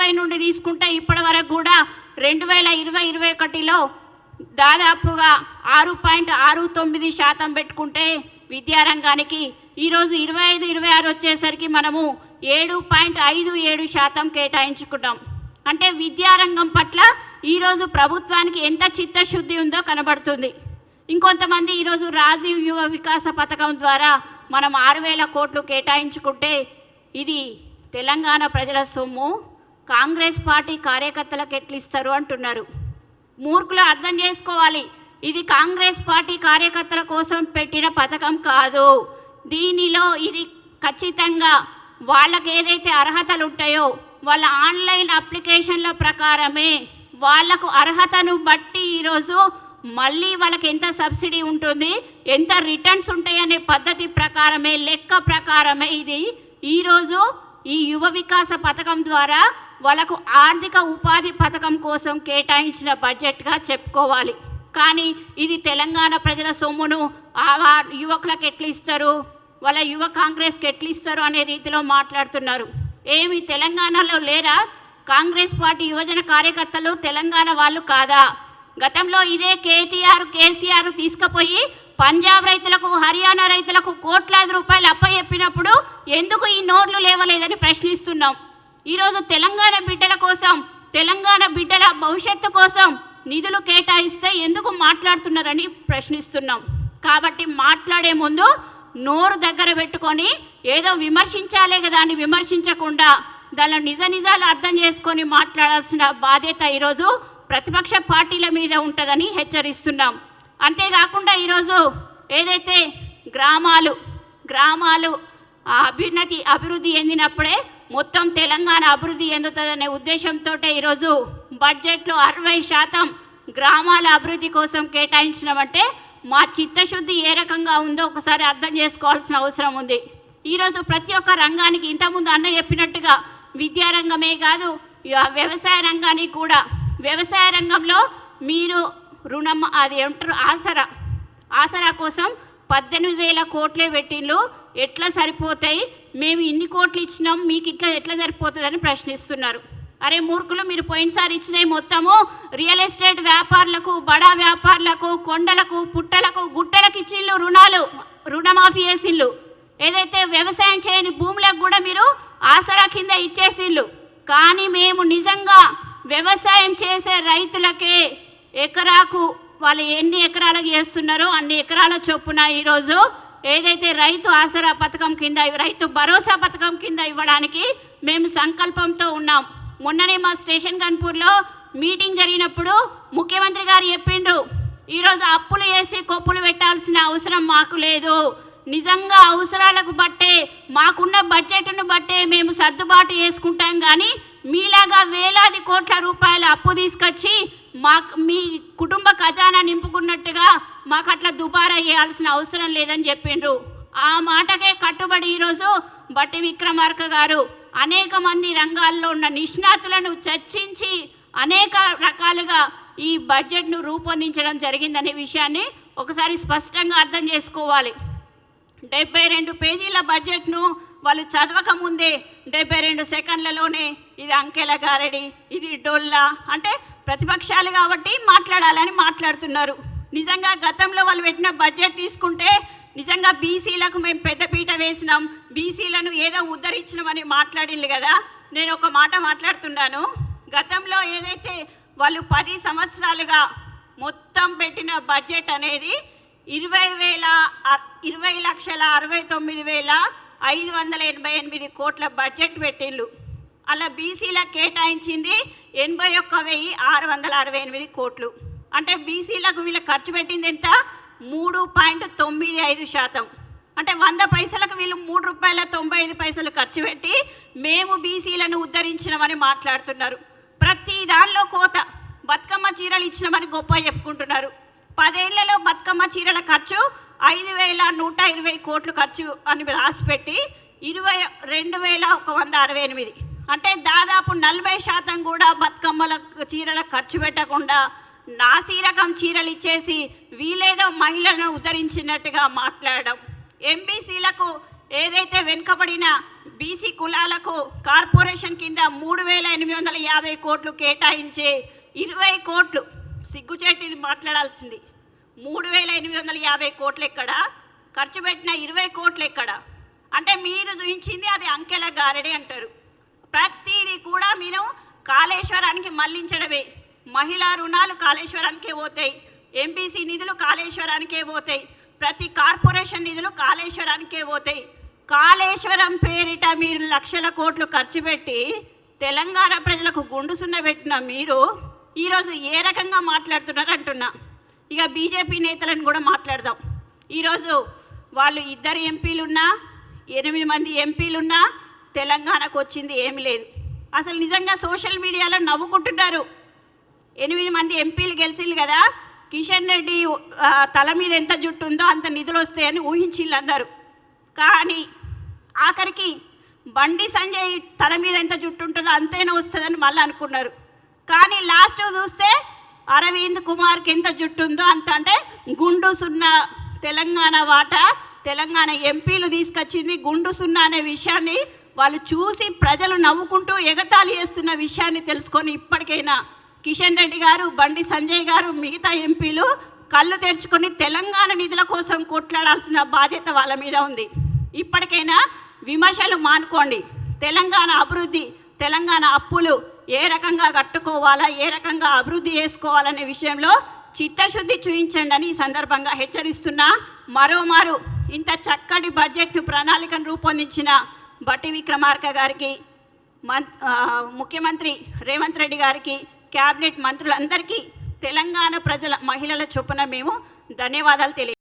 2020 నుండి తీసుకుంటే ఇప్పటి వరకు కూడా 2020-21లో దాదాపుగా 6.69% పెట్టుకుంటే విద్యారంగానికి ఈరోజు 25-26 వచ్చేసరికి మనము 7.57% కేటాయించుకున్నాం. అంటే విద్యారంగం పట్ల ఈరోజు ప్రభుత్వానికి ఎంత చిత్తశుద్ధి ఉందో కనబడుతుంది. ఇంకొంతమంది ఈరోజు రాజీవ్ యువ వికాస పథకం ద్వారా మనం 6,000 కోట్లు కేటాయించుకుంటే ఇది తెలంగాణ ప్రజల సొమ్ము కాంగ్రెస్ పార్టీ కార్యకర్తలకు ఎట్లిస్తారు అంటున్నారు. మూర్ఖులు అర్థం చేసుకోవాలి, ఇది కాంగ్రెస్ పార్టీ కార్యకర్తల కోసం పెట్టిన పథకం కాదు. దీనిలో ఇది ఖచ్చితంగా వాళ్ళకి ఏదైతే అర్హతలు ఉంటాయో వాళ్ళ ఆన్లైన్ అప్లికేషన్ల ప్రకారమే వాళ్లకు అర్హతను బట్టి ఈరోజు మళ్ళీ వాళ్ళకి ఎంత సబ్సిడీ ఉంటుంది, ఎంత రిటర్న్స్ ఉంటాయనే పద్ధతి ప్రకారమే, లెక్క ప్రకారమే ఇది ఈరోజు ఈ యువ వికాస పథకం ద్వారా వాళ్ళకు ఆర్థిక ఉపాధి పథకం కోసం కేటాయించిన బడ్జెట్గా చెప్పుకోవాలి. కానీ ఇది తెలంగాణ ప్రజల సొమ్మును యువకులకు ఎట్లా ఇస్తారు, వాళ్ళ యువ కాంగ్రెస్కి ఎట్లా ఇస్తారు అనే రీతిలో మాట్లాడుతున్నారు. ఏమి తెలంగాణలో లేరా కాంగ్రెస్ పార్టీ యువజన కార్యకర్తలు? తెలంగాణ వాళ్ళు కాదా? గతంలో ఇదే కేసీఆర్ తీసుకుపోయి పంజాబ్ రైతులకు, హర్యానా రైతులకు కోట్లాది రూపాయలు అప్పచెప్పినప్పుడు ఎందుకు ఈ నోర్లు లేవలేదని ప్రశ్నిస్తున్నాం. ఈరోజు తెలంగాణ బిడ్డల కోసం, తెలంగాణ బిడ్డల భవిష్యత్తు కోసం నిధులు కేటాయిస్తే ఎందుకు మాట్లాడుతున్నారని ప్రశ్నిస్తున్నాం. కాబట్టి మాట్లాడే ముందు నోరు దగ్గర పెట్టుకొని ఏదో విమర్శించాలే కదా అని విమర్శించకుండా దానిలో నిజాలు అర్థం చేసుకొని మాట్లాడాల్సిన బాధ్యత ఈరోజు ప్రతిపక్ష పార్టీల మీద ఉంటుందని హెచ్చరిస్తున్నాం. అంతేకాకుండా ఈరోజు ఏదైతే గ్రామాలు అభివృద్ధి చెందినప్పుడే మొత్తం తెలంగాణ అభివృద్ధి చెందుతుందనే ఉద్దేశంతో ఈరోజు బడ్జెట్లో 60% గ్రామాల అభివృద్ధి కోసం కేటాయించినామంటే మా చిత్తశుద్ధి ఏ రకంగా ఉందో ఒకసారి అర్థం చేసుకోవాల్సిన అవసరం ఉంది. ఈరోజు ప్రతి ఒక్క రంగానికి ఇంతకుముందు అన్న చెప్పినట్టుగా విద్యారంగమే కాదు, వ్యవసాయ రంగానికి కూడా, వ్యవసాయ రంగంలో మీరు రుణం అది ఏమంటారు ఆసరా కోసం 18,000 కోట్లే పెట్టిండ్రు. ఎట్లా సరిపోతాయి, మేము ఇన్ని కోట్లు ఇచ్చినాం మీకు ఇట్లా ఎట్లా సరిపోతుందని ప్రశ్నిస్తున్నారు. అరే మూర్ఖులు, మీరు పోయినసారి ఇచ్చినవి మొత్తము రియల్ ఎస్టేట్ వ్యాపారులకు, బడా వ్యాపారులకు, కొండలకు, పుట్టలకు, గుట్టలకు ఇచ్చిళ్ళు రుణమాఫీ చేసిళ్ళు. ఏదైతే వ్యవసాయం చేయని భూములకు కూడా మీరు ఆసరా కింద ఇచ్చేసిళ్ళు. కానీ మేము నిజంగా వ్యవసాయం చేసే రైతులకే ఎకరాకు వాళ్ళు ఎన్ని ఎకరాలకు చేస్తున్నారో అన్ని ఎకరాల చొప్పున ఈరోజు ఏదైతే రైతు ఆసరా పథకం కింద, రైతు భరోసా పథకం కింద ఇవ్వడానికి మేము సంకల్పంతో ఉన్నాం. మొన్ననే మా స్టేషన్ గన్పూర్లో మీటింగ్ జరిగినప్పుడు ముఖ్యమంత్రి గారు చెప్పిండ్రు, ఈరోజు అప్పులు వేసి కొప్పులు పెట్టాల్సిన అవసరం మాకు లేదు. నిజంగా అవసరాలకు బట్టే, మాకున్న బడ్జెట్ను బట్టే మేము సర్దుబాటు చేసుకుంటాం. కానీ మీలాగా వేలాది కోట్ల రూపాయల అప్పు తీసుకొచ్చి మీ కుటుంబ ఖజానా నింపుకున్నట్టుగా మాకు అట్లా దుబారా చేయాల్సిన అవసరం లేదని చెప్పిండ్రు. ఆ మాటకే కట్టుబడి ఈరోజు బట్టి విక్రమార్క గారు అనేక మంది రంగాల్లో ఉన్న నిష్ణాతులను చర్చించి అనేక రకాలుగా ఈ బడ్జెట్ను రూపొందించడం జరిగిందనే విషయాన్ని ఒకసారి స్పష్టంగా అర్థం చేసుకోవాలి. 72 పేజీల బడ్జెట్ను వాళ్ళు చదవక ముందే 72 సెకండ్లలోనే ఇది అంకెల గారడి, ఇది డొల్లా అంటే ప్రతిపక్షాలు కాబట్టి మాట్లాడాలని మాట్లాడుతున్నారు. నిజంగా గతంలో వాళ్ళు పెట్టిన బడ్జెట్ తీసుకుంటే నిజంగా బీసీలకు మేము పెద్దపీట వేసినాం, బీసీలను ఏదో ఉద్ధరించినామని మాట్లాడింది కదా. నేను ఒక మాట మాట్లాడుతున్నాను. గతంలో ఏదైతే వాళ్ళు 10 సంవత్సరాలుగా మొత్తం పెట్టిన బడ్జెట్ అనేది 20,69,588 కోట్ల బడ్జెట్ పెట్టిళ్ళు. అలా బీసీలకు కేటాయించింది 81,668 కోట్లు. అంటే బీసీలకు వీళ్ళకి ఖర్చు పెట్టింది ఎంత? 3.95%. అంటే 100 పైసలకు వీళ్ళు 3 రూపాయల 95 పైసలు ఖర్చు పెట్టి మేము బీసీలను ఉద్ధరించినామని మాట్లాడుతున్నారు. ప్రతి దానిలో కోత. బతుకమ్మ చీరలు ఇచ్చినామని గొప్ప చెప్పుకుంటున్నారు. 10 ఏళ్లలో బతుకమ్మ చీరల ఖర్చు 5,120 కోట్లు ఖర్చు అని రాసిపెట్టి 22,168, అంటే దాదాపు 40% కూడా బతుకమ్మల చీరల ఖర్చు పెట్టకుండా నాసీ రకం చీరలు ఇచ్చేసి వీలేదో మహిళలను ఉద్ధరించినట్టుగా మాట్లాడడం. ఎంబీసీలకు ఏదైతే వెనుకబడిన బీసీ కులాలకు కార్పొరేషన్ కింద 3,850 కోట్లు కేటాయించే 20 కోట్లు సిగ్గుచేటు ఇది మాట్లాడాల్సింది. 3,850 కోట్లు ఎక్కడ ఖర్చు పెట్టిన 20 కోట్లు ఎక్కడ అంటే మీరు చూపించింది అది అంకెల గారడి అంటారు. ప్రతిదీ కూడా మీరు కాళేశ్వరానికి మళ్లించడమే. మహిళా రుణాలు కాళేశ్వరానికే పోతాయి, ఎంబీసీ నిధులు కాళేశ్వరానికే పోతాయి, ప్రతి కార్పొరేషన్ నిధులు కాళేశ్వరానికే పోతాయి. కాళేశ్వరం పేరిట మీరు లక్షల కోట్లు ఖర్చు పెట్టి తెలంగాణ ప్రజలకు గుండు సున్న పెట్టిన మీరు ఈరోజు ఏ రకంగా మాట్లాడుతున్నారు అంటున్నా. ఇక బీజేపీ నేతలను కూడా మాట్లాడదాం. ఈరోజు వాళ్ళు 2 ఎంపీలున్నా 8 మంది ఎంపీలున్నా తెలంగాణకు వచ్చింది ఏమి లేదు. అసలు నిజంగా సోషల్ మీడియాలో నవ్వుకుంటున్నారు. 8 మంది ఎంపీలు గెలిచింది కదా, కిషన్ రెడ్డి తల మీద ఎంత జుట్టు ఉందో అంత నిధులు వస్తాయని ఊహించిళ్ళు అందరూ. కానీ ఆఖరికి బండి సంజయ్ తల మీద ఎంత జుట్టు ఉంటుందో అంతైనా వస్తుందని మళ్ళీ అనుకున్నారు. కానీ లాస్ట్ చూస్తే అరవింద్ కుమార్కి ఎంత జుట్టు ఉందో అంత, అంటే గుండు సున్నా తెలంగాణ వాటా తెలంగాణ ఎంపీలు తీసుకొచ్చింది గుండు సున్నా అనే విషయాన్ని వాళ్ళు చూసి ప్రజలు నవ్వుకుంటూ ఎగతాళి చేస్తున్న విషయాన్ని తెలుసుకొని ఇప్పటికైనా కిషన్ రెడ్డి గారు, బండి సంజయ్ గారు, మిగతా ఎంపీలు కళ్ళు తెరుచుకొని తెలంగాణ నిధుల కోసం కొట్లాడాల్సిన బాధ్యత వాళ్ళ మీద ఉంది. ఇప్పటికైనా విమర్శలు మానుకోండి. తెలంగాణ అభివృద్ధి, తెలంగాణ అప్పులు ఏ రకంగా కట్టుకోవాలా, ఏ రకంగా అభివృద్ధి చేసుకోవాలనే విషయంలో చిత్తశుద్ధి చూపించండి అని ఈ సందర్భంగా హెచ్చరిస్తున్నా. మరోమారు ఇంత చక్కటి బడ్జెట్ ప్రణాళికను రూపొందించిన బట్టి విక్రమార్క గారికి, ముఖ్యమంత్రి రేవంత్ రెడ్డి గారికి, క్యాబినెట్ మంత్రులందరికీ తెలంగాణ ప్రజల మహిళల చొప్పున మేము ధన్యవాదాలు తెలియ